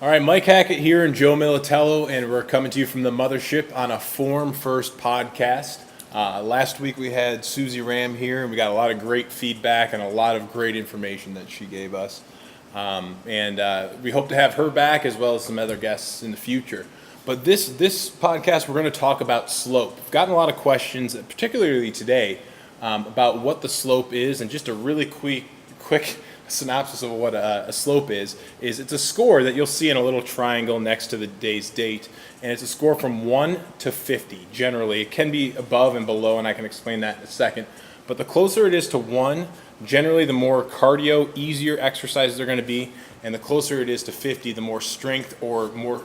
All right, Mike Hackett here and Joe Militello, and we're coming to you from the mothership on a Form First podcast. Last week we had Susie Ram here, and we got a lot of great feedback and a lot of great information that she gave us. And we hope to have her back as well as some other guests in the future. But this podcast, we're going to talk about slope. We've gotten a lot of questions, particularly today, about what the slope is, and just a really quick synopsis of what a slope is it's a score that you'll see in a little triangle next to the day's date, and it's a score from 1 to 50 generally. It can be above and below, and I can explain that in a second, but the closer it is to 1, generally the more cardio, easier exercises are going to be, and the closer it is to 50, the more strength or more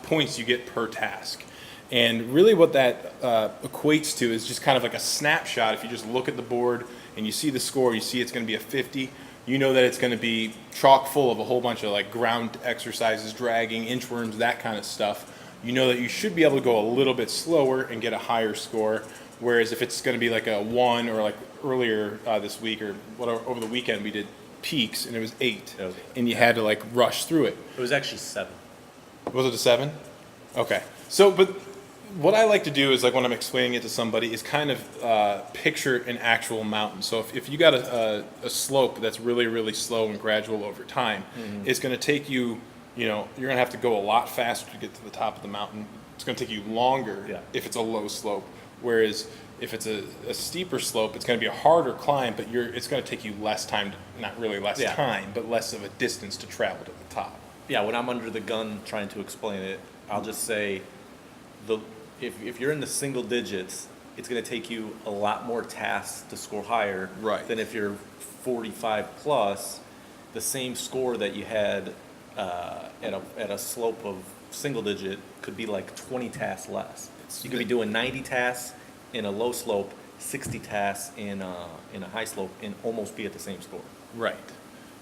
points you get per task. And really what that equates to is just kind of like a snapshot. If you just look at the board and you see the score, you see it's going to be a 50, you know that it's going to be chock full of a whole bunch of like ground exercises, dragging, inchworms, that kind of stuff. You know that you should be able to go a little bit slower and get a higher score. Whereas if it's going to be like a 1, or like earlier this week or whatever, over the weekend we did peaks and it was 8, and you had to like rush through it. It was actually 7. Was it a 7? Okay. So, but what I like to do is, like, when I'm explaining it to somebody, is kind of picture an actual mountain. So if you got a slope that's really, really slow and gradual over time, it's going to take you, you're going to have to go a lot faster to get to the top of the mountain. It's going to take you longer if it's a low slope. Whereas if it's a steeper slope, it's going to be a harder climb, but it's going to take you less time, not really less time, but less of a distance to travel to the top. Yeah, when I'm under the gun trying to explain it, I'll just say if you're in the single digits, it's going to take you a lot more tasks to score higher than if you're 45 plus. The same score that you had at a slope of single digit could be like 20 tasks less. You could be doing 90 tasks in a low slope, 60 tasks in a high slope, and almost be at the same score. Right.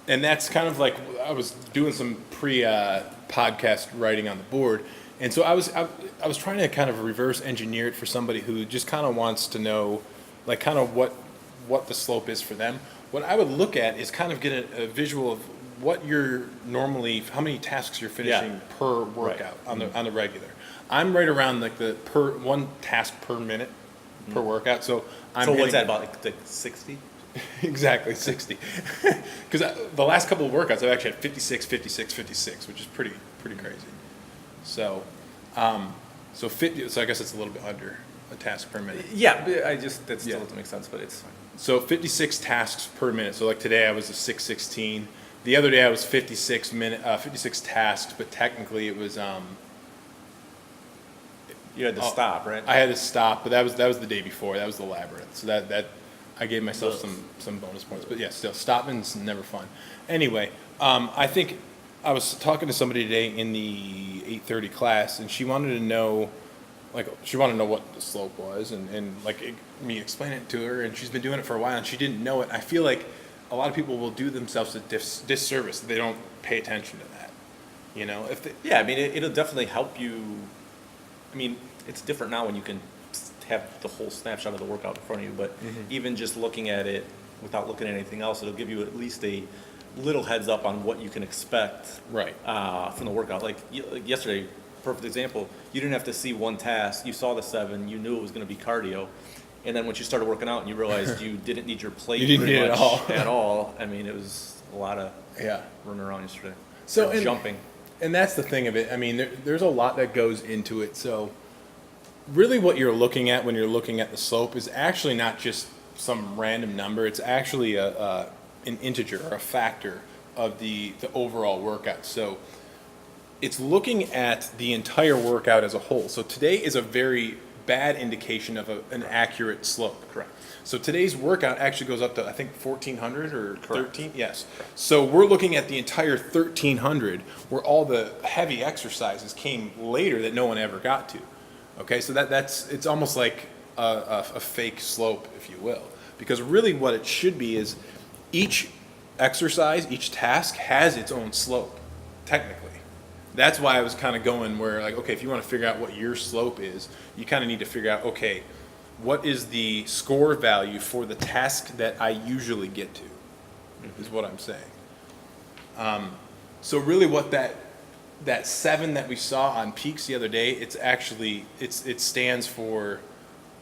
And that's kind of like, I was doing some pre-podcast writing on the board, and so I was trying to kind of reverse engineer it for somebody who just kind of wants to know, like, kind of what the slope is for them. What I would look at is kind of get a visual of what you're normally, how many tasks you're finishing per workout on the regular. I'm right around like the one task per minute per workout. So what's that, about like 60? Exactly, 60. Because the last couple of workouts I've actually had 56, 56, 56, which is pretty crazy. So, so 50. So I guess it's a little bit under a task per minute. Yeah, that still doesn't make sense, but it's fine. So 56 tasks per minute. So like today I was a 6:16. The other day I was 56 tasks, but technically it was you had to stop, right? I had to stop, but that was the day before. That was the Labyrinth. So that I gave myself some bonus points. But yeah, still, stopping's never fun. Anyway, I think I was talking to somebody today in the 8:30 class, and she wanted to know what the slope was, and like me explain it to her, and she's been doing it for a while, and she didn't know it. I feel like a lot of people will do themselves a disservice. They don't pay attention to that. I mean, it'll definitely help you. I mean, it's different now when you can have the whole snapshot of the workout in front of you, but even just looking at it without looking at anything else, it'll give you at least a little heads up on what you can expect from the workout. Like yesterday, perfect example, you didn't have to see one task. You saw the 7, you knew it was going to be cardio, and then once you started working out and you realized you didn't need your plate at all. I mean, it was a lot of running around yesterday. So jumping. And that's the thing of it. I mean, there's a lot that goes into it. So really what you're looking at when you're looking at the slope is actually not just some random number. It's actually an integer or a factor of the overall workout. So it's looking at the entire workout as a whole. So today is a very bad indication of an accurate slope. Correct. So today's workout actually goes up to, I think, 1,400 or 13? Correct. Yes. So we're looking at the entire 1,300 where all the heavy exercises came later that no one ever got to. Okay, so it's almost like a fake slope, if you will. Because really what it should be is each exercise, each task has its own slope, technically. That's why I was kind of going where, like, okay, if you want to figure out what your slope is, you kind of need to figure out, okay, what is the score value for the task that I usually get to, is what I'm saying. So really what that that 7 that we saw on peaks the other day, it's actually it stands for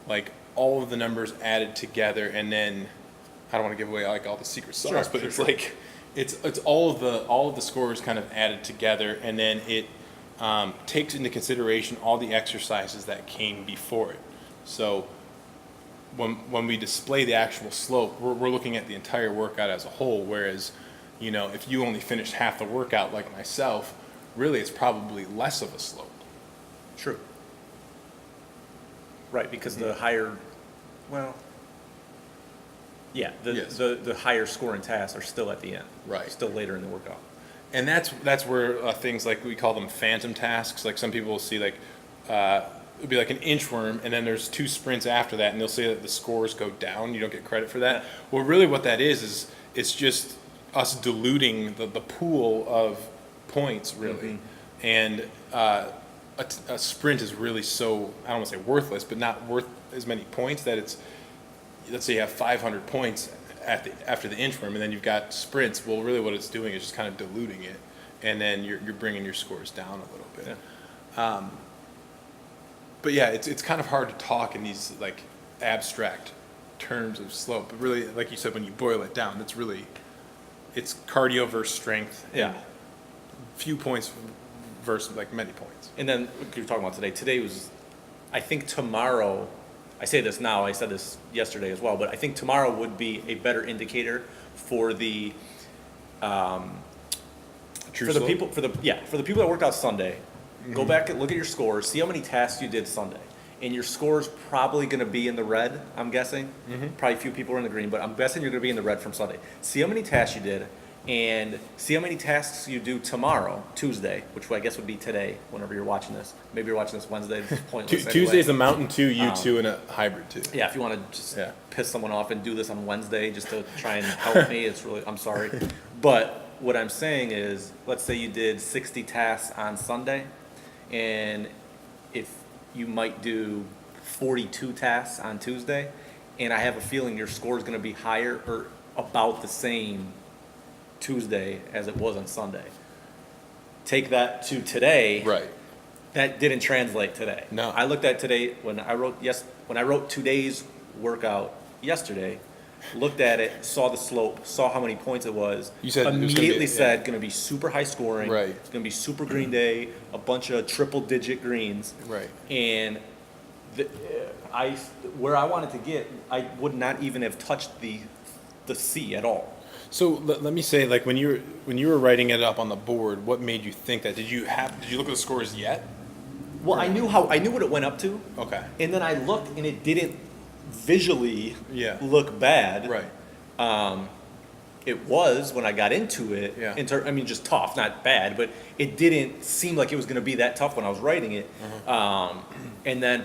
like all of the numbers added together, and then I don't want to give away like all the secret sauce, but it's like it's all of the scores kind of added together, and then it takes into consideration all the exercises that came before it. So when we display the actual slope, we're looking at the entire workout as a whole, whereas, you know, if you only finished half the workout like myself, really it's probably less of a slope. True. Right, because the higher, the higher scoring tasks are still at the end. Right. Still later in the workout. And that's where things like, we call them phantom tasks. Like some people will see like, it'll be like an inchworm, and then there's 2 sprints after that, and they'll say that the scores go down. You don't get credit for that. Yeah. Well, really what that is it's just us diluting the pool of points, really. Mm-hmm. And a sprint is really so, I don't want to say worthless, but not worth as many points that it's, let's say you have 500 points after the inchworm, and then you've got sprints. Well, really what it's doing is just kind of diluting it, and then you're bringing your scores down a little bit. Yeah. But yeah, it's kind of hard to talk in these like abstract terms of slope. But really, like you said, when you boil it down, it's cardio versus strength. Yeah. Few points versus like many points. And then you're talking about today. Today was, I think tomorrow, I say this now, I said this yesterday as well, but I think tomorrow would be a better indicator for the True for the slope? people for the people that worked out Sunday. Go back and look at your scores, see how many tasks you did Sunday. And your score's probably going to be in the red, I'm guessing. Probably a few people are in the green, but I'm guessing you're going to be in the red from Sunday. See how many tasks you did, and see how many tasks you do tomorrow, Tuesday, which I guess would be today, whenever you're watching this. Maybe you're watching this Wednesday. This is pointless Tuesday's a Mountain 2, U2, and a Hybrid 2. Yeah, if you want to just piss someone off and do this on Wednesday just to try and help me, I'm sorry. But what I'm saying is, let's say you did 60 tasks on Sunday, and if you might do 42 tasks on Tuesday, and I have a feeling your score is going to be higher or about the same Tuesday as it was on Sunday. Take that to today. Right. That didn't translate today. No. I looked at today when I wrote today's workout yesterday, looked at it, saw the slope, saw how many points it was. You said immediately said going to be super high scoring. Right. It's going to be super green day, a bunch of triple digit greens. Right. And where I wanted to get, I would not even have touched the C at all. So let me say, like when you were writing it up on the board, what made you think that? Did you look at the scores yet? Well, I knew what it went up to. Okay. And then I looked, and it didn't visually look bad. Right. It was when I got into it. Yeah. Just tough, not bad, but it didn't seem like it was going to be that tough when I was writing it. And then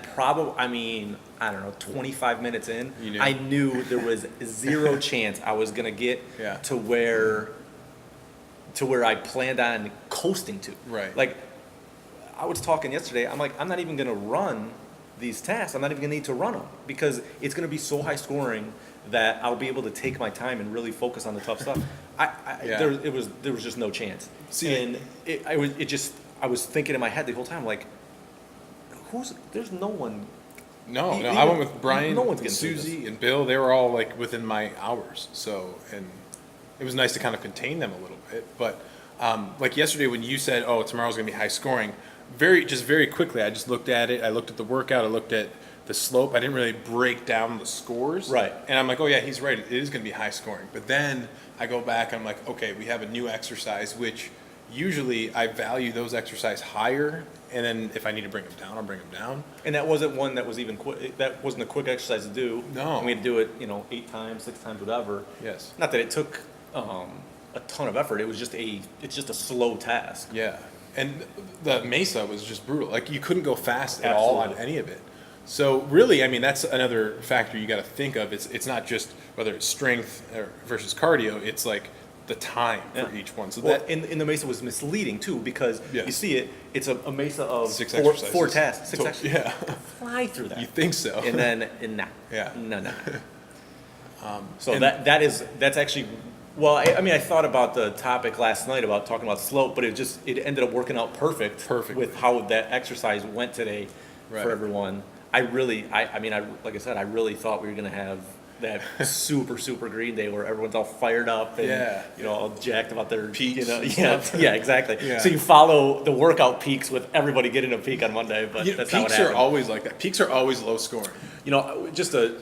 I don't know, 25 minutes in, I knew there was zero chance I was going to get to where I planned on coasting to. Right. Like, I was talking yesterday, I'm like, I'm not even going to run these tasks. I'm not even going to need to run them because it's going to be so high scoring that I'll be able to take my time and really focus on the tough stuff. There was just no chance. See, and I was thinking in my head the whole time, like, there's no one. No, I went with Brian, no one's and getting Susie, and Bill. They were all like within my hours. So, and it was nice to kind of contain them a little bit. But like yesterday when you said, "Oh, tomorrow's going to be high scoring," very quickly, I just looked at it. I looked at the workout. I looked at the slope. I didn't really break down the scores. Right. And I'm like, oh yeah, he's right. It is going to be high scoring. But then I go back and I'm like, okay, we have a new exercise, which usually I value those exercises higher. And then if I need to bring them down, I'll bring them down. And that wasn't one that was even quick. That wasn't a quick exercise to do. No. And we had to do it, 8 times, 6 times, whatever. Yes. Not that it took a ton of effort. It was just it's just a slow task. Yeah. And the mesa was just brutal. Like you couldn't go fast at all on any of it. So really, that's another factor you got to think of. It's not just whether it's strength versus cardio. It's like the time for each one. So in the mesa was misleading too because you see it's a mesa of 6 four tasks, 6 exercises. Yeah. Fly through that. You think so? And then nah. Yeah. No. So that's actually Well, I mean, I thought about the topic last night about talking about slope, but it ended up working out perfectly with how that exercise went today for everyone. I mean, like I said, I really thought we were going to have that super green day where everyone's all fired up and all jacked about their peaks. Yeah, exactly. Yeah. So you follow the workout peaks with everybody getting a peak on Monday, but that's not what happened. Peaks are always like that. Peaks are always low scoring. Just a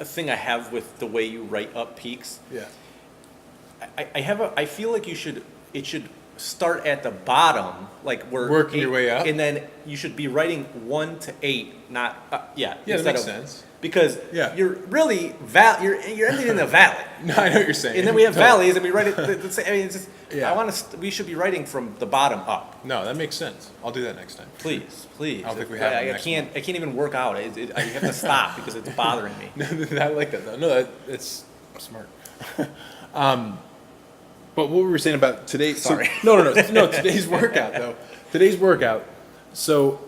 thing I have with the way you write up peaks. Yeah. I feel like it should start at the bottom, like we're working your way up, and then you should be writing 1 to 8, not that makes sense. Because you're really you're ending in the valley. No, I know what you're saying. And then we have valleys, and we write it. I mean, it's just, we should be writing from the bottom up. No, that makes sense. I'll do that next time. Please. I don't think we have. I can't even work out. I have to stop because it's bothering me. I like that though. No, it's smart. But what we were saying about today? Sorry. No. Today's workout though. Today's workout. So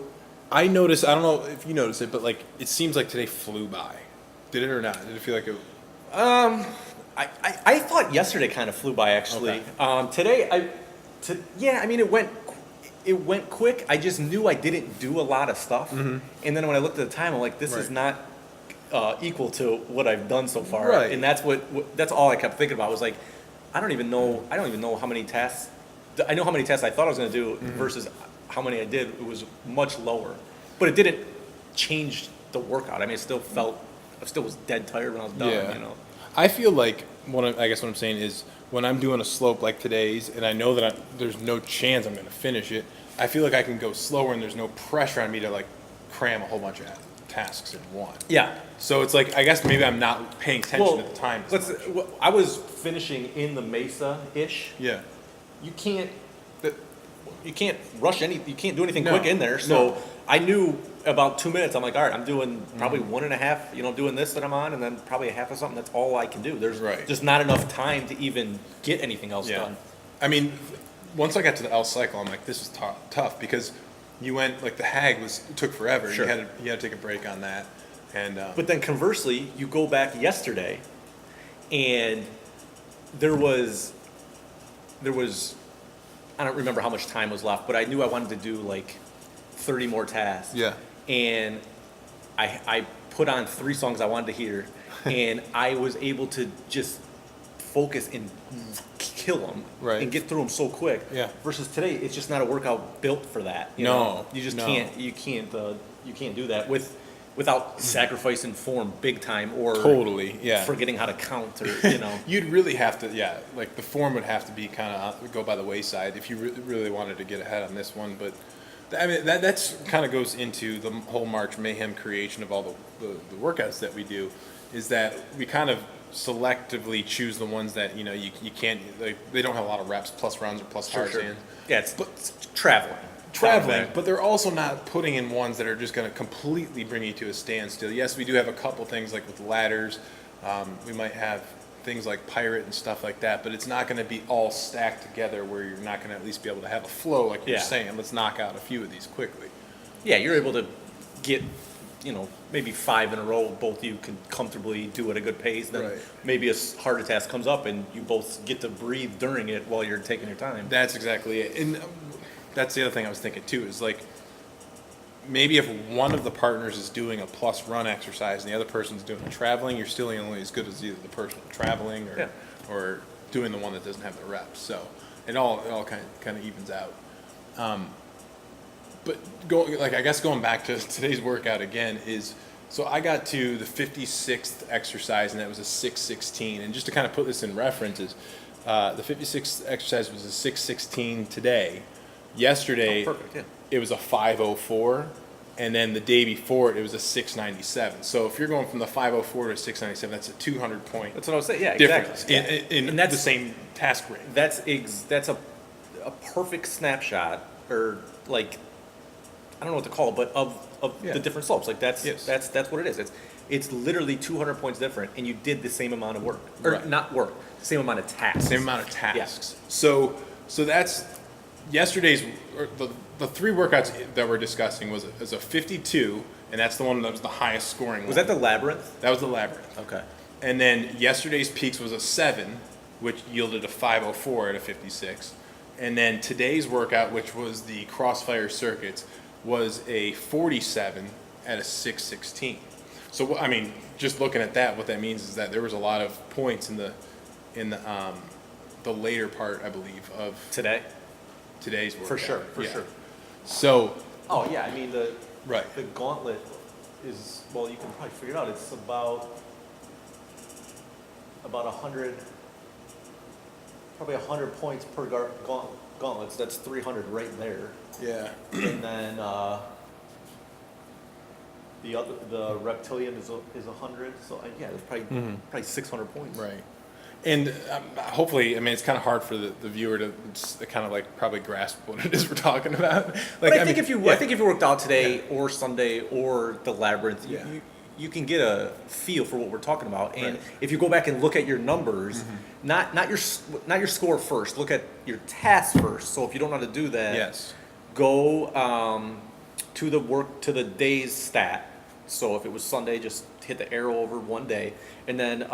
I noticed. I don't know if you noticed it, but like it seems like today flew by. Did it or not? Did it feel like it? I thought yesterday kind of flew by actually. Okay. Today I mean it went quick. I just knew I didn't do a lot of stuff, and then when I looked at the time, I'm like, this is not equal to what I've done so far. Right. And that's all I kept thinking about was like, I don't even know how many tests. I know how many tests I thought I was going to do versus how many I did. It was much lower, but it didn't change the workout. I mean, I still was dead tired when I was done. Yeah. I feel like I guess what I'm saying is when I'm doing a slope like today's, and I know that there's no chance I'm going to finish it. I feel like I can go slower, and there's no pressure on me to like cram a whole bunch of tasks in one. Yeah. So it's like I guess maybe I'm not paying attention at the time. I was finishing in the Mesa-ish. Yeah. You can't rush you can't do anything No. quick in there. So I knew about 2 minutes. I'm like, all right, I'm doing probably 1.5, doing this that I'm on, and then probably a half of something. That's all I can do. There's just not enough time to even get anything else done. I mean, once I got to the L cycle, I'm like, this is tough because you went like the Hag took forever. Sure. You had to take a break on that, and but then conversely, you go back yesterday, and there was I don't remember how much time was left, but I knew I wanted to do like 30 more tasks. Yeah. And I put on 3 songs I wanted to hear, and I was able to just focus and kill them and get through them so quick. Yeah. Versus today, it's just not a workout built for that. You just can't. You can't do that without sacrificing form big time or forgetting how to count or You'd really have to like the form would have to be kind of go by the wayside if you really wanted to get ahead on this one. But I mean that's kind of goes into the whole March Mayhem creation of all the workouts that we do, is that we kind of selectively choose the ones that you can't, like, they don't have a lot of reps plus runs or plus hard stands. Yeah, it's traveling, but they're also not putting in ones that are just going to completely bring you to a standstill. Yes, we do have a couple things like with ladders. We might have things like pirate and stuff like that, but it's not going to be all stacked together where you're not going to at least be able to have a flow like you're saying. Let's knock out a few of these quickly. Yeah, you're able to get maybe 5 in a row. Both of you can comfortably do at a good pace. Then maybe a harder task comes up and you both get to breathe during it while you're taking your time. That's exactly it. And that's the other thing I was thinking too, is like maybe if one of the partners is doing a plus run exercise and the other person's doing traveling, you're still only as good as either the person traveling or doing the one that doesn't have the reps. So it all kind of evens out. But going back to today's workout again is, so I got to the 56th exercise and that was a 6:16. And just to kind of put this in references, the 56th exercise was a 6:16 today. Yesterday, it was a 5:04, and then the day before it was a 6:97. So if you're going from the 5:04 to 6:97, that's a 200 point. That's what I was saying. Yeah, difference exactly. in that's the same task rate. That's a perfect snapshot, or like, I don't know what to call it, but of the different slopes. Like that's what it is. It's literally 200 points different, and you did the same amount of work, or not work, the same amount of tasks. Same amount of tasks. Yeah. So that's yesterday's. The 3 workouts that we're discussing was a 52, and that's the one that was the highest scoring. Was that the Labyrinth? That was the Labyrinth. Okay. And then yesterday's peaks was a 7, which yielded a 5:04 at a 56. And then today's workout, which was the Crossfire Circuits, was a 47 at a 6:16. So I mean, just looking at that, what that means is that there was a lot of points in the later part, I believe, of today's workout. For sure. So. Oh yeah, I mean the Right. The gauntlet is, well, you can probably figure it out. It's about 100, probably 100 points per gauntlet. So that's 300 right there. Yeah. And then the reptilian is 100. So yeah, it's probably 600 points. Right. And hopefully, I mean, it's kind of hard for the viewer to kind of like probably grasp what it is we're talking about. Like, but I think if you worked out today or Sunday or the Labyrinth, Yeah. you can get a feel for what we're talking about. And if you go back and look at your numbers, not your score first, look at your task first. So if you don't know how to do that, Yes. go to the day's stat. So if it was Sunday, just hit the arrow over one day, and then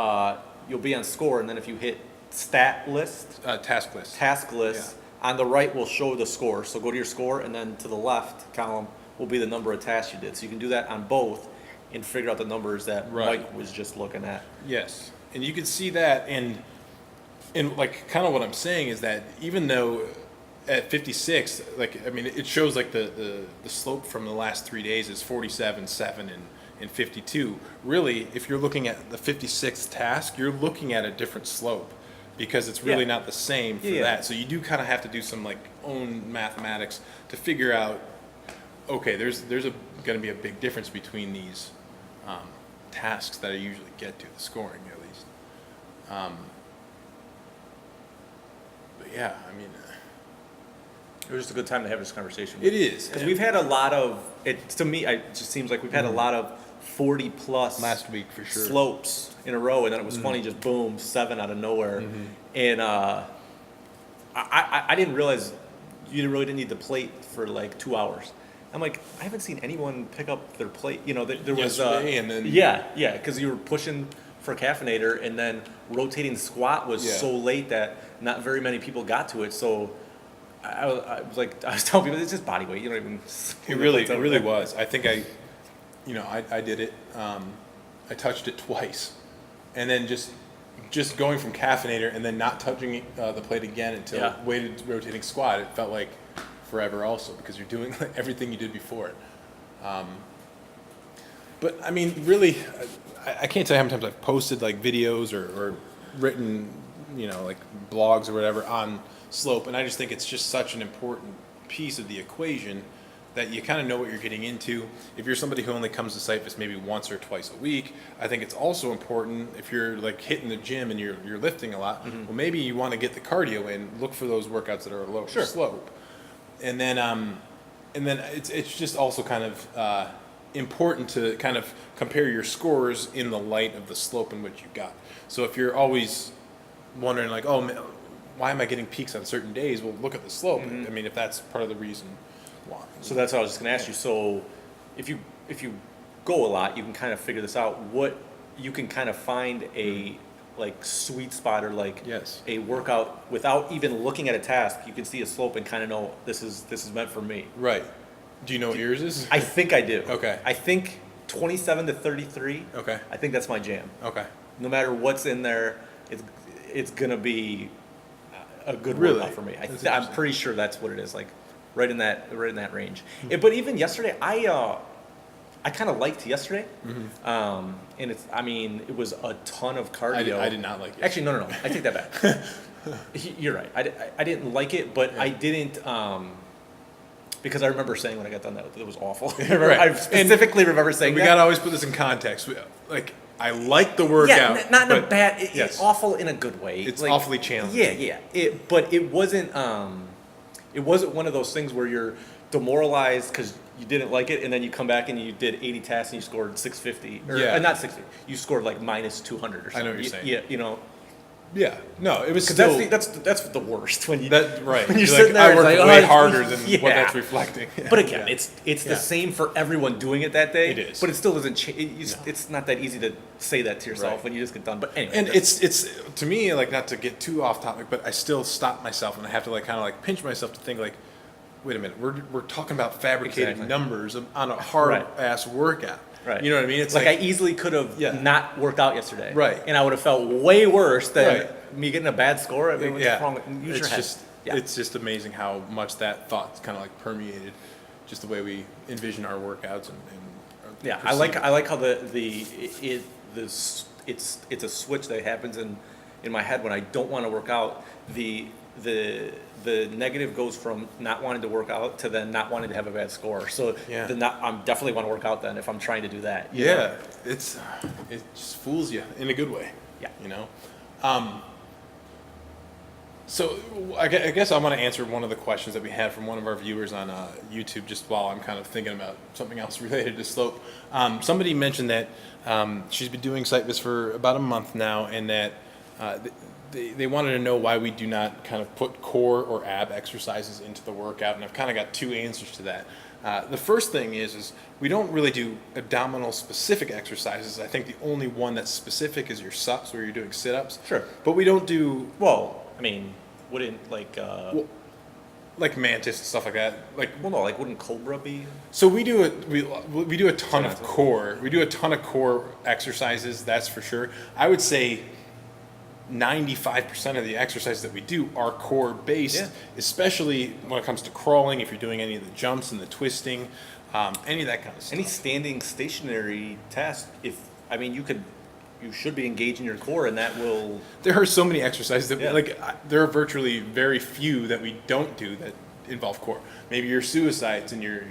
you'll be on score. And then if you hit stat list, Task list. on the right will show the score. So go to your score, and then to the left column will be the number of tasks you did. So you can do that on both and figure out the numbers that Mike was just looking at. Yes. And you can see that, and like kind of what I'm saying is that even though at 56, like, I mean, it shows like the slope from the last 3 days is 47, 7, and 52. Really, if you're looking at the 56th task, you're looking at a different slope because it's really not the same for that. So you do kind of have to do some like own mathematics to figure out, okay, there's going to be a big difference between these tasks that I usually get to, the scoring at least. But yeah, I mean, It was just a good time to have this conversation. it is. Because we've had a lot of, to me, it just seems like we've had a lot of 40 plus Last week for sure. slopes in a row, and then it was funny, just boom, 7 out of nowhere. And I didn't realize you really didn't need the plate for like 2 hours. I'm like, I haven't seen anyone pick up their plate. You know, there was Yesterday and then because you were pushing for caffeinator, and then rotating squat was so late that not very many people got to it. So I was telling people, it's just body weight. You don't even. It really was. I think I did it. I touched it twice, and then just going from caffeinator and then not touching the plate again until weighted rotating squat. It felt like forever also because you're doing everything you did before it. But I mean, really, I can't tell you how many times I've posted like videos or written, like blogs or whatever on slope, and I just think it's just such an important piece of the equation that you kind of know what you're getting into. If you're somebody who only comes to Cyphus maybe once or twice a week, I think it's also important if you're like hitting the gym and you're lifting a lot, well, maybe you want to get the cardio in, look for those workouts that are a lower slope. And then it's just also kind of important to kind of compare your scores in the light of the slope in which you got. So if you're always wondering like, oh, why am I getting peaks on certain days? Well, look at the slope. I mean, if that's part of the reason why. So that's what I was just going to ask you. So if you go a lot, you can kind of figure this out. What you can kind of find a like sweet spot or like a workout without even looking at a task. You can see a slope and kind of know this is meant for me. Right. Do you know what yours is? I think I do. Okay. I think 27 to 33. Okay. I think that's my jam. Okay. No matter what's in there, it's gonna be a good Really? workout for me. I'm pretty sure that's what it is. Like right in that range. But even yesterday, I kind of liked yesterday, and it was a ton of cardio. I did not like it. Actually, no. I take that back. You're right. I didn't like it, but I didn't because I remember saying when I got done that it was awful. Right. I specifically remember saying we that. got to always put this in context. I like the workout. Yeah, not in a bad. It's awful in a good way. It's like, awfully challenging. Yeah. But it wasn't. It wasn't one of those things where you're demoralized because you didn't like it, and then you come back and you did 80 tasks and you scored 650. Or not 650. You scored like minus 200 or something. I know what you're saying. Yeah, Yeah, no, it was Because still that's the worst when you right. when you're You're sitting like, there. I worked it's like, way oh, harder than yeah. what that's reflecting. But again, Yeah. it's the same for everyone doing it that day. It is. But it still doesn't change. It's not that easy to say that to yourself Right. when you just get done. But anyway, And it's to me, like, not to get too off topic, but I still stop myself and I have to like kind of like pinch myself to think like, wait a minute, we're talking about fabricated Exactly. numbers on a hard Right. ass workout. Right. You know what I mean? It's like I easily could have Yeah. not worked out yesterday. Right. And I would have felt way worse than Right. me getting a bad score. I mean, what's yeah, wrong? Use your head. it's just amazing how much that thought's kind of like permeated just the way we envision our workouts and Yeah, perceive. I like how it's a switch that happens in my head when I don't want to work out. The negative goes from not wanting to work out to then not wanting to have a bad score. So Yeah. I'm definitely want to work out then if I'm trying to do that. you Yeah, know? it just fools you in a good way. Yeah. You know? So I guess I want to answer one of the questions that we had from one of our viewers on YouTube just while I'm kind of thinking about something else related to slope. Somebody mentioned that she's been doing site visits for about a month now and that they wanted to know why we do not kind of put core or ab exercises into the workout, and I've kind of got two answers to that. The first thing is we don't really do abdominal specific exercises. I think the only one that's specific is your sups where you're doing sit-ups. Sure. But we don't do Well, I mean, wouldn't like mantis and stuff like that. wouldn't Cobra be? So we do a ton Sorry, of core. We do a ton of core exercises. That's for sure. I would say 95% of the exercises that we do are core based, Yeah. especially when it comes to crawling. If you're doing any of the jumps and the twisting, any of that kind of stuff. Any standing stationary task, you should be engaging your core, and that will. There are so many exercises that Yeah. there are virtually very few that we don't do that involve core. Maybe your suicides and your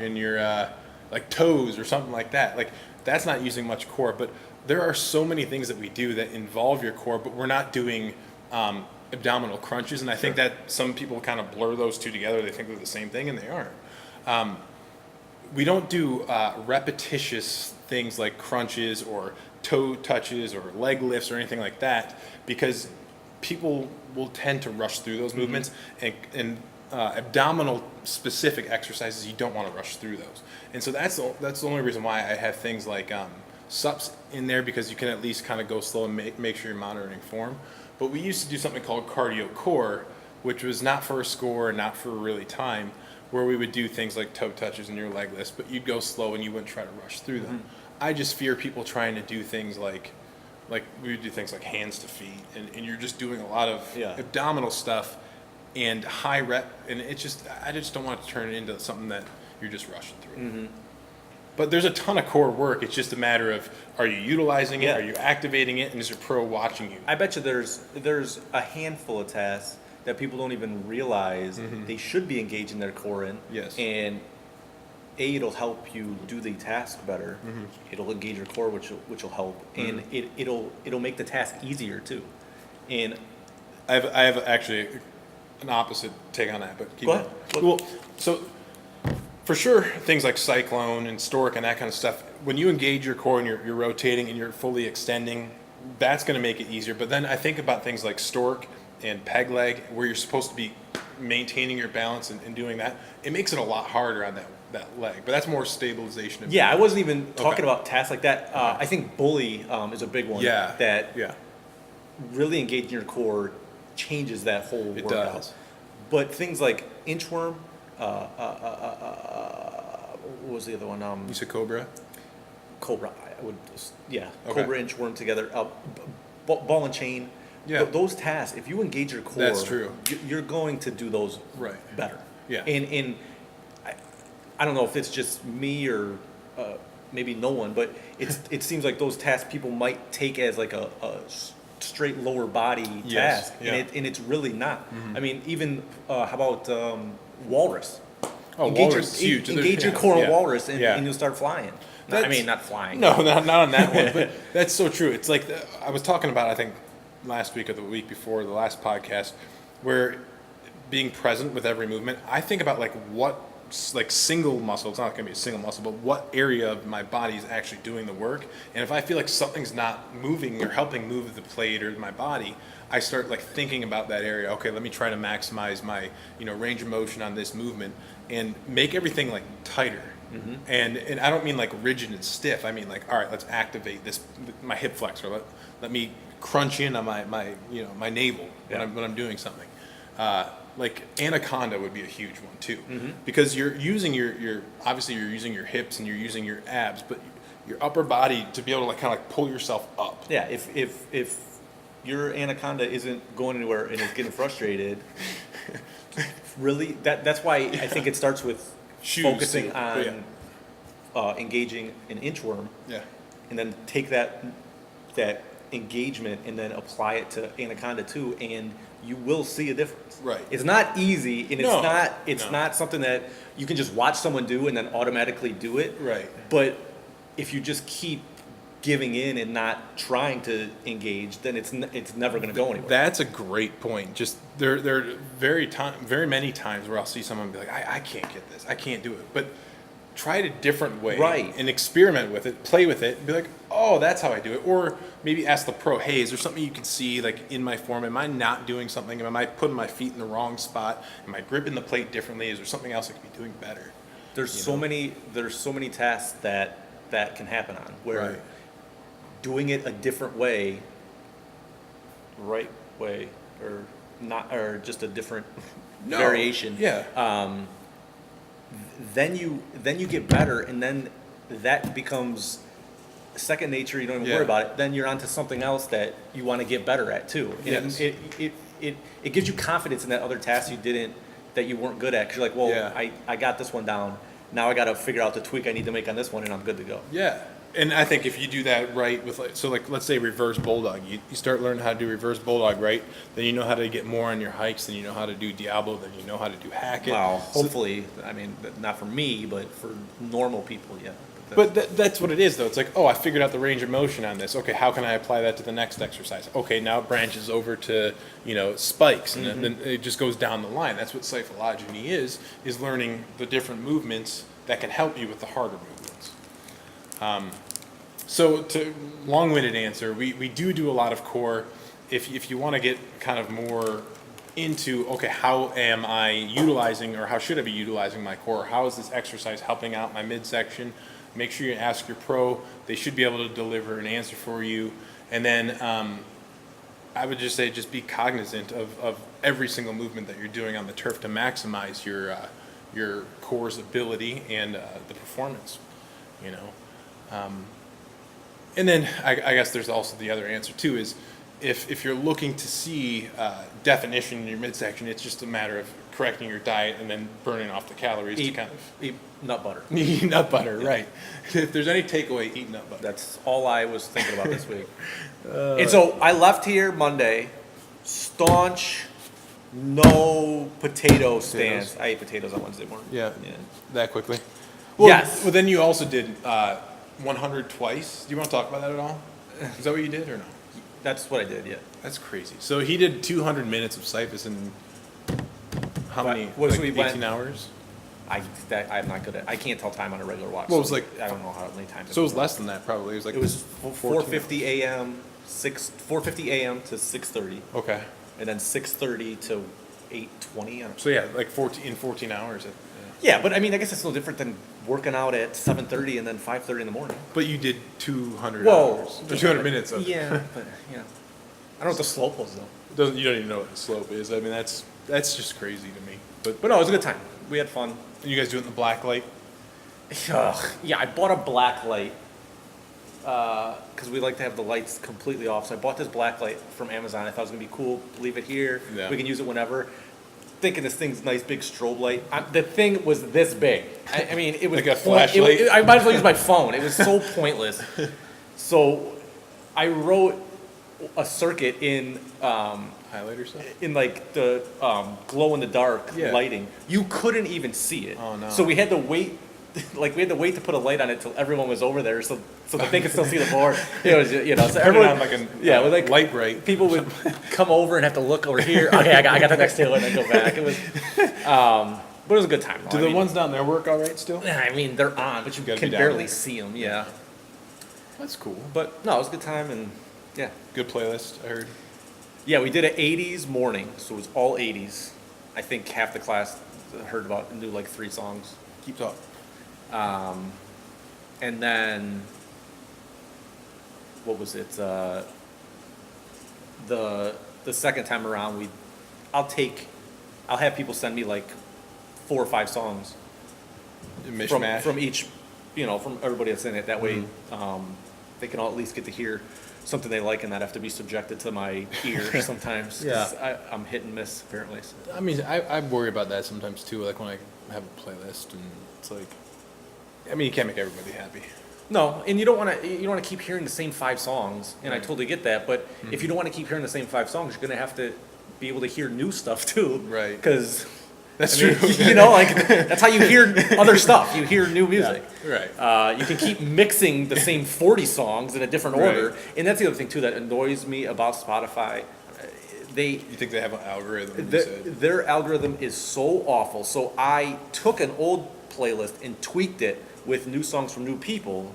like toes or something like that. Like that's not using much core, but there are so many things that we do that involve your core, but we're not doing abdominal crunches. And I think that some people kind of blur those two together. They think they're the same thing, and they aren't. We don't do repetitious things like crunches or toe touches or leg lifts or anything like that because people will tend to rush through those movements and abdominal specific exercises you don't want to rush through those, and so that's the only reason why I have things like sups in there because you can at least kind of go slow and make sure you're monitoring form. But we used to do something called cardio core, which was not for a score and not for really time, where we would do things like toe touches and your leg lifts, but you'd go slow and you wouldn't try to rush through them. I just fear people trying to do things like we would do things like hands to feet, and you're just doing a lot of abdominal stuff and high rep, and I just don't want to turn it into something that you're just rushing through. But there's a ton of core work. It's just a matter of, are you utilizing it? Yeah. Are you activating it? And is your pro watching you? I bet you there's a handful of tasks that people don't even realize they should be engaging their core in. Yes. And it'll help you do the task better. It'll engage your core, which will help, and it'll make the task easier too. And I have actually an opposite take on that, but keep Go ahead. going. Well, so for sure, things like cyclone and stork and that kind of stuff, when you engage your core and you're rotating and you're fully extending, that's going to make it easier. But then I think about things like stork and peg leg, where you're supposed to be maintaining your balance and doing that. It makes it a lot harder on that leg, but that's more stabilization. Of I wasn't even talking Okay. about tasks like that. I think bully is a big one. That really engaging your core changes that whole It workout. does. But things like inchworm, what was the other one? You said cobra? Cobra. I would, Okay. Cobra, inchworm together. Ball and chain. Yeah. Those tasks, if you engage your core, That's true. You're going to do those better. Yeah. And I don't know if it's just me or maybe no one, but it seems like those tasks people might take as like a straight lower body Yes, task, yeah. and it's really not. I mean, even how about walrus? Oh, engage walrus is huge. Engage your core on walrus, and Yeah. you'll start flying. Not flying. No, not on that one. But that's so true. It's like I was talking about, I think, last week or the week before the last podcast, where being present with every movement, I think about like what like single muscle. It's not going to be a single muscle, but what area of my body is actually doing the work. And if I feel like something's not moving or helping move the plate or my body, I start like thinking about that area. Okay, let me try to maximize my range of motion on this movement and make everything like tighter. And I don't mean like rigid and stiff. I mean like, all right, let's activate my hip flexor. Let me crunch in on my navel when I'm doing something. Like anaconda would be a huge one too, because you're using your obviously you're using your hips and you're using your abs, but your upper body to be able to like kind of like pull yourself up. Yeah, if your anaconda isn't going anywhere and is getting frustrated, really, that's why I think it starts with Shoes focusing too. on engaging an inchworm, and then take that engagement and then apply it to anaconda too, and you will see a difference. Right. It's not easy, and it's No. not something that you can just watch someone do and then automatically do it. Right. But if you just keep giving in and not trying to engage, then it's never going to go anywhere. That's a great point. Just there are very many times where I'll see someone be like, I can't get this, I can't do it, but try it a different way, Right. and experiment with it, play with it, and be like, oh, that's how I do it. Or maybe ask the pro, hey, is there something you can see like in my form? Am I not doing something? Am I putting my feet in the wrong spot? Am I gripping the plate differently? Is there something else I could be doing better? There's so many tasks that can happen on where Right. doing it a different way, right way, or not, or just a different variation. Yeah. Then you get better, and then that becomes second nature. You don't even worry about it. Then you're onto something else that you want to get better at too. And Yes. it gives you confidence in that other task that you weren't good at. Because you're like, well, I got this one down. Now I got to figure out the tweak I need to make on this one, and I'm good to go. Yeah. And I think if you do that right with let's say reverse bulldog, you start learning how to do reverse bulldog right, then you know how to get more on your hikes, then you know how to do Diablo, then you know how to do Hackett. Wow. Hopefully, I mean, not for me, but for normal people, yeah. But that's what it is, though. It's like, oh, I figured out the range of motion on this. Okay, how can I apply that to the next exercise? Okay, now it branches over to, spikes, and then it just goes down the line. That's what cyphologeny is learning the different movements that can help you with the harder movements. So to long-winded answer, we do a lot of core. If you want to get kind of more into, okay, how am I utilizing, or how should I be utilizing my core? How is this exercise helping out my midsection? Make sure you ask your pro. They should be able to deliver an answer for you. And then I would just say, just be cognizant of every single movement that you're doing on the turf to maximize your core's ability and the performance, and then I guess there's also the other answer too, is if you're looking to see definition in your midsection, it's just a matter of correcting your diet and then burning off the calories to kind of Eat nut butter. eat nut butter, right? If there's any takeaway, eat nut butter. That's all I was thinking about this week. And so I left here Monday, staunch, no potato stance. Potatoes. I ate potatoes on Wednesday morning. Yeah. Yeah. That quickly. Well, Yes. Well, then you also did 100 twice. Do you want to talk about that at all? Is that what you did or no? That's what I did, yeah. That's crazy. So he did 200 minutes of Cyphus in how many? What, so like we 18 went- hours? I'm not good at. I can't tell time on a regular watch. Well, it was so like- I don't know how many times. So it was less than that probably. It was like It was 14 4:50 a.m. 4:50 a.m. to 6:30, Okay. and then 6:30 to 8:20. So yeah, like 14 hours. Yeah, but I mean, I guess it's no different than working out at 7:30 and then 5:30 in the morning. But you did 200 Whoa. hours. Or 200 minutes of Yeah, but I don't know what the slope was though. You don't even know what the slope is. I mean, that's just crazy to me. But But no, it was a good time. We had fun. you guys do it in the black light? Ugh, yeah, I bought a black light because we like to have the lights completely off. So I bought this black light from Amazon. I thought it was gonna be cool. Leave it here. Yeah. We can use it whenever. Thinking this thing's nice big strobe light. The thing was this big. I mean, it was Like a flashlight? I might as well use my phone. It was so pointless. So I wrote a circuit in Highlighter stuff? in like the glow in the dark Yeah. lighting. You couldn't even see it. Oh, no. So we had to wait. Like we had to wait to put a light on it till everyone was over there, so that they could still see the board. It was, so Put everyone it on like a yeah, with like light bright. people would come over and have to look over here. Okay, I got the next tailor, and then go back. It was, But it was a good time. Do the ones down there work all right still? I mean, they're on, but you Gotta can be down barely there. see them. Yeah. That's cool. But no, it was a good time, and yeah. Good playlist, I heard. Yeah, we did an 80s morning, so it was all 80s. I think half the class knew like 3 songs. Keep talking. And then, what was it? The second time around, I'll have people send me like 4 or 5 songs Mishmash. from each, from everybody that's in it. That way, they can all at least get to hear something they like and not have to be subjected to my ear sometimes. 'Cause I'm hit and miss apparently. So. I mean, I worry about that sometimes too. Like when I have a playlist and it's like, I mean, you can't make everybody happy. No, and you don't want to keep hearing the same 5 songs, and I totally get that. But if you don't want to keep hearing the same 5 songs, you're going to have to be able to hear new stuff too. Right. Because That's true. That's how you hear other stuff. You hear new music. Yeah, right. You can keep mixing the same 40 songs in a different order, and that's the other thing too that annoys me about Spotify. You think they have an algorithm? Their algorithm is so awful. So I took an old playlist and tweaked it with new songs from new people,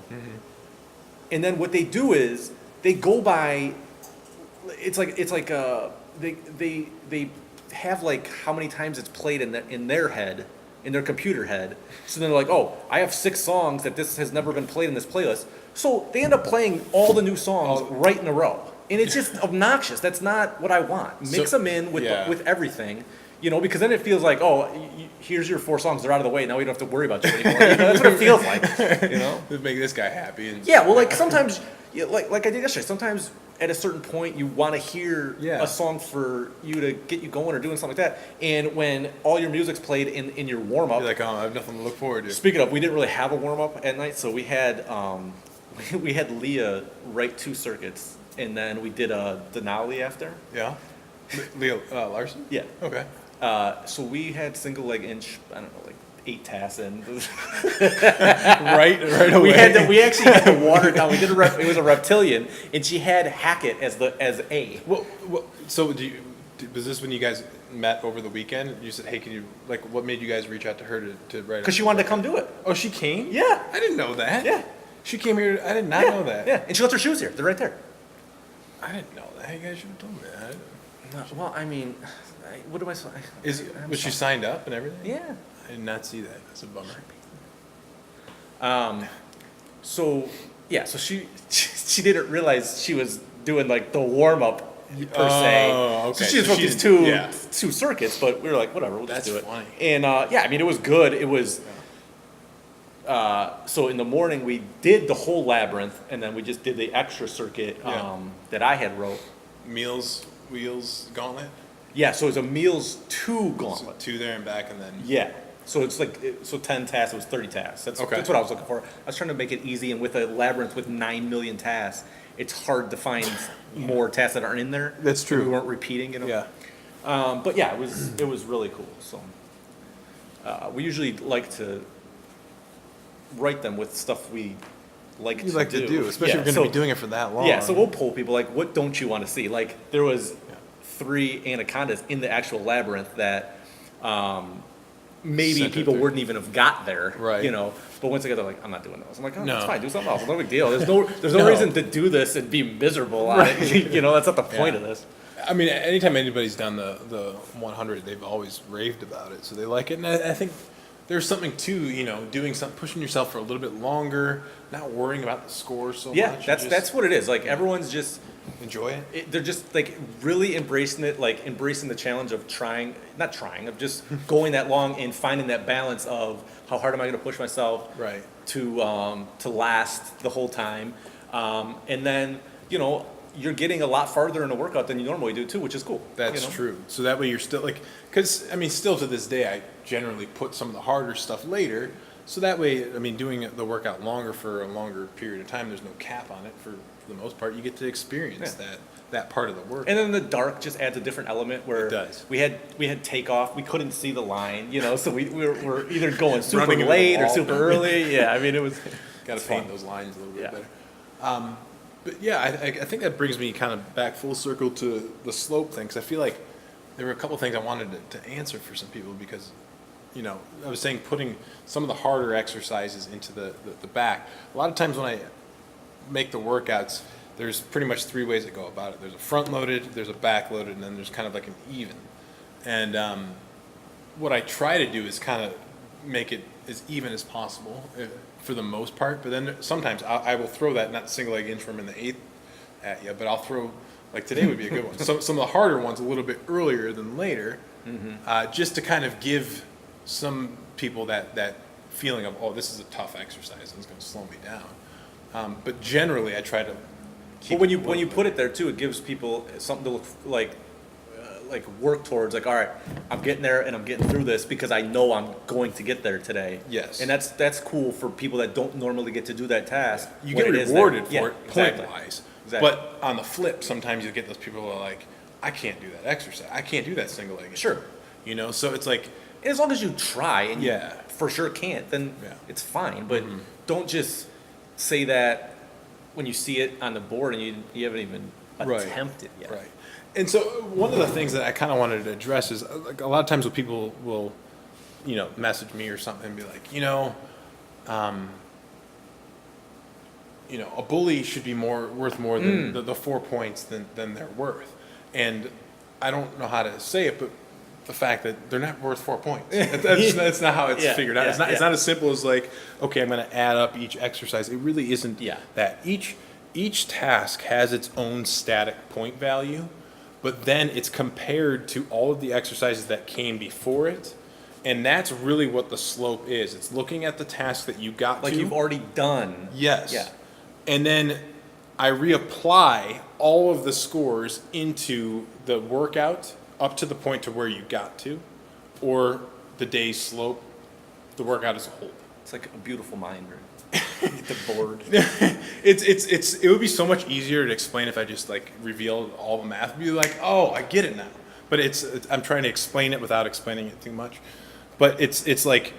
and then what they do is they go by. It's like they have like how many times it's played in their head, in their computer head. So they're like, oh, I have 6 songs that this has never been played in this playlist. So they end up playing all the new songs right in a row. And it's just obnoxious. That's not what I want. Mix them in with everything, because then it feels like, oh, here's your 4 songs. They're out of the way. Now we don't have to worry about you anymore. That's what it feels like, Make this guy happy. And like sometimes, like I did yesterday, sometimes at a certain point you want to hear a song for you to get you going or doing something like that. And when all your music's played in your warm-up. You're like, oh, I have nothing to look forward to. Speaking of, we didn't really have a warm-up at night, so we had Leah write 2 circuits. And then we did a Denali after. Yeah. Leo Larson? Yeah. Okay. So we had single leg inch, I don't know, like 8 tasks in. right away. We actually had to water it down. It was a reptilian, and she had Hackett as A. Well, so was this when you guys met over the weekend? You said, hey, can you, what made you guys reach out to her to write? Because she wanted to come do it. Oh, she came? Yeah. I didn't know that. Yeah. She came here. I did not know that. Yeah, and she left her shoes here. They're right there. I didn't know that. You guys should have told me that. Well, I mean, what am I saying? Was she signed up and everything? Yeah. I did not see that. That's a bummer. So she didn't realize she was doing like the warm up per se. Okay. So she just wrote these 2 circuits, but we were like, whatever, we'll just do it. That's funny. And I mean, it was good. It was. So in the morning we did the whole Labyrinth, and then we just did the extra circuit that I had wrote. Meals, Wheels, Gauntlet? Yeah, so it was a Meals 2 Gauntlet. So 2 there and back, and then... Yeah. So it's 10 tasks, it was 30 tasks. That's what I was looking for. I was trying to make it easy, and with a Labyrinth with 9 million tasks, it's hard to find more tasks that aren't in there. That's true. We weren't repeating, Yeah. But yeah, it was really cool. So we usually like to write them with stuff we like to do. Especially if you're going to be doing it for that long. Yeah, so we'll poll people, like, what don't you want to see? Like, there was 3 anacondas in the actual Labyrinth that maybe people wouldn't even have got there, right? But once they get there, like, I'm not doing those. I'm like, oh, no. It's fine, do something else. No big deal. There's no reason to do this and be miserable on it. That's not the point of this. I mean, anytime anybody's done the 100, they've always raved about it, so they like it. And I think there's something to, doing something, pushing yourself for a little bit longer, not worrying about the score so much. Yeah, that's what it is. Like, everyone's just enjoy it. They're just like really embracing it, like embracing the challenge of of just going that long and finding that balance of how hard am I going to push myself right to last the whole time, and then you're getting a lot farther in a workout than you normally do too, which is cool. That's true. So that way you're still because I mean, still to this day, I generally put some of the harder stuff later. So that way, I mean, doing the workout longer for a longer period of time, there's no cap on it. For the most part, you get to experience that part of the work. And then the dark just adds a different element where it does. We had takeoff. We couldn't see the line, so we were either going super Running late or super early. Yeah, I mean, it was got to paint those lines a little bit better. But yeah, I think that brings me kind of back full circle to the slope thing, because I feel like there were a couple things I wanted to answer for some people, because I was saying putting some of the harder exercises into the back. A lot of times when I make the workouts, there's pretty much 3 ways to go about it. There's a front loaded, there's a back loaded, and then there's kind of like an even. And what I try to do is kind of make it as even as possible for the most part. But then sometimes I will throw that, not single leg inchworm in the 8th at you, but I'll throw, like today would be a good one. Some of the harder ones a little bit earlier than later, just to kind of give some people that feeling of, oh, this is a tough exercise and it's going to slow me down. But generally, I try to keep. But when you put it there too, it gives people something to look like work towards. Like, all right, I'm getting there and I'm getting through this because I know I'm going to get there today. Yes. And that's cool for people that don't normally get to do that task. You get rewarded for it exactly. point-wise. Exactly. But on the flip, sometimes you get those people who are like, I can't do that exercise. I can't do that single leg. Sure. So it's like, as long as you try and you Yeah. for sure can't, then Yeah. it's fine. But don't just say that when you see it on the board and you haven't even attempted yet. Right. And so one of the things that I kind of wanted to address is, like, a lot of times when people will, message me or something and be like, a bully should be worth more than the 4 points than they're worth. And I don't know how to say it, but the fact that they're not worth 4 points. That's not how it's figured out. It's not as simple as like, okay, I'm going to add up each exercise. It really isn't that. Each task has its own static point value, but then it's compared to all of the exercises that came before it. And that's really what the slope is. It's looking at the task that you got like to. you've already done. Yes. Yeah. And then I reapply all of the scores into the workout up to the point to where you got to, or the day's slope, the workout as a whole. It's like a beautiful mind, right? The board. It would be so much easier to explain if I just like revealed all the math. Be like, oh, I get it now. But I'm trying to explain it without explaining it too much. But it's like,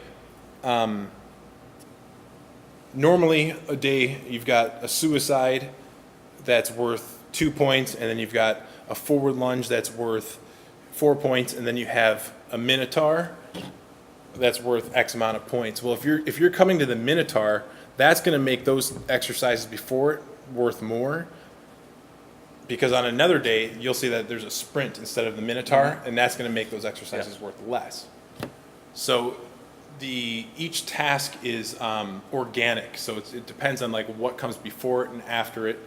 normally a day you've got a suicide that's worth 2 points, and then you've got a forward lunge that's worth 4 points, and then you have a minotaur that's worth X amount of points. Well, if you're coming to the minotaur, that's going to make those exercises before it worth more, because on another day you'll see that there's a sprint instead of the minotaur, and that's going to make those exercises worth less. So each task is organic, so it depends on like what comes before it and after it,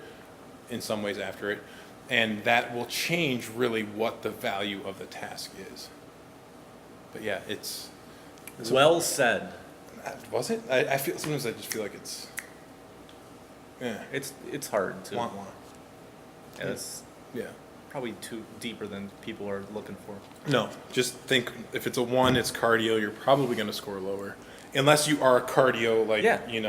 in some ways after it, and that will change really what the value of the task is. But yeah, it's well said. Was it? I feel sometimes I just feel like it's It's hard to. wah. Yeah, it's Yeah. probably too deeper than people are looking for. No, just think if it's a 1, it's cardio. You're probably going to score lower, unless you are a cardio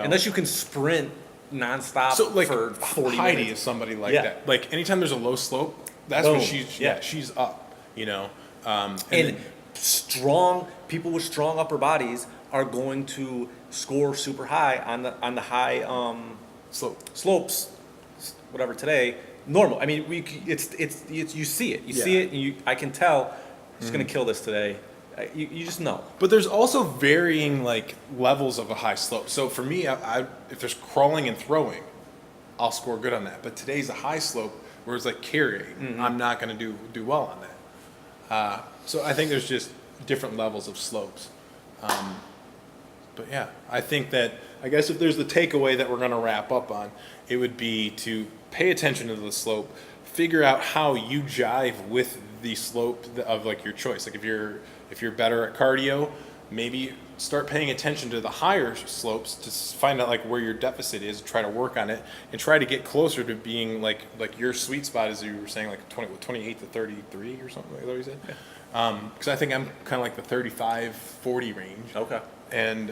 Unless you can sprint nonstop So like for 40 Heidi minutes. is somebody like Yeah. that. Like anytime there's a low slope, that's when Boom. she's up. And And strong people with strong upper bodies are going to score super high on the high slope. slopes, whatever today. Normal. I mean, it's you see it. You see it, and I can tell he's going to kill this today. You just know. But there's also varying like levels of a high slope. So for me, if there's crawling and throwing, I'll score good on that. But today's a high slope where it's like carrying. I'm not going to do well on that. So I think there's just different levels of slopes. But yeah, I think that, I guess if there's the takeaway that we're going to wrap up on, it would be to pay attention to the slope, figure out how you jive with the slope of like your choice. Like if you're better at cardio, maybe start paying attention to the higher slopes to find out like where your deficit is, try to work on it, and try to get closer to being like your sweet spot, as you were saying, like 28 to 33 or something like that you said. Because I think I'm kind of like the 35-40 range. Okay. And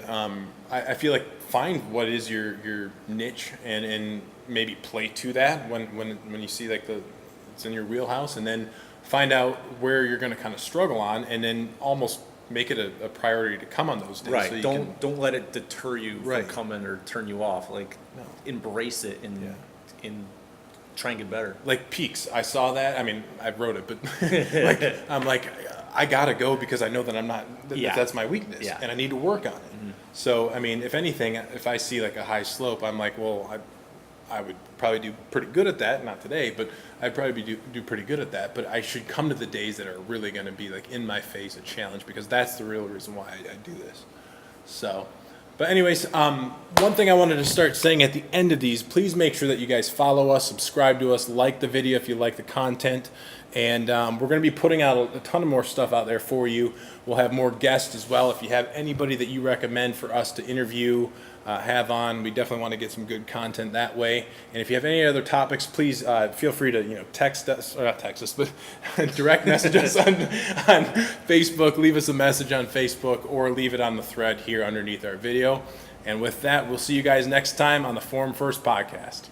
I feel like find what is your niche and maybe play to that when you see like it's in your wheelhouse, and then find out where you're going to kind of struggle on, and then almost make it a priority to come on those days. Right. So don't let it deter you Right. from coming or turn you off. Like, embrace it and try and get better. like peaks. I saw that. I mean, I wrote it, but like I'm like I gotta go because I know that I'm not. That's my weakness, Yeah. and I need to work on it. So I mean, if anything, if I see like a high slope, I'm like, well, I would probably do pretty good at that. Not today, but I'd probably do pretty good at that. But I should come to the days that are really going to be like in my face, a challenge, because that's the real reason why I do this. So, but anyways, one thing I wanted to start saying at the end of these, please make sure that you guys follow us, subscribe to us, like the video if you like the content. And we're going to be putting out a ton of more stuff out there for you. We'll have more guests as well. If you have anybody that you recommend for us to interview, have on, we definitely want to get some good content that way. And if you have any other topics, please feel free to text us, or not text us, but direct message us on Facebook. Leave us a message on Facebook or leave it on the thread here underneath our video. And with that, we'll see you guys next time on the Form First podcast.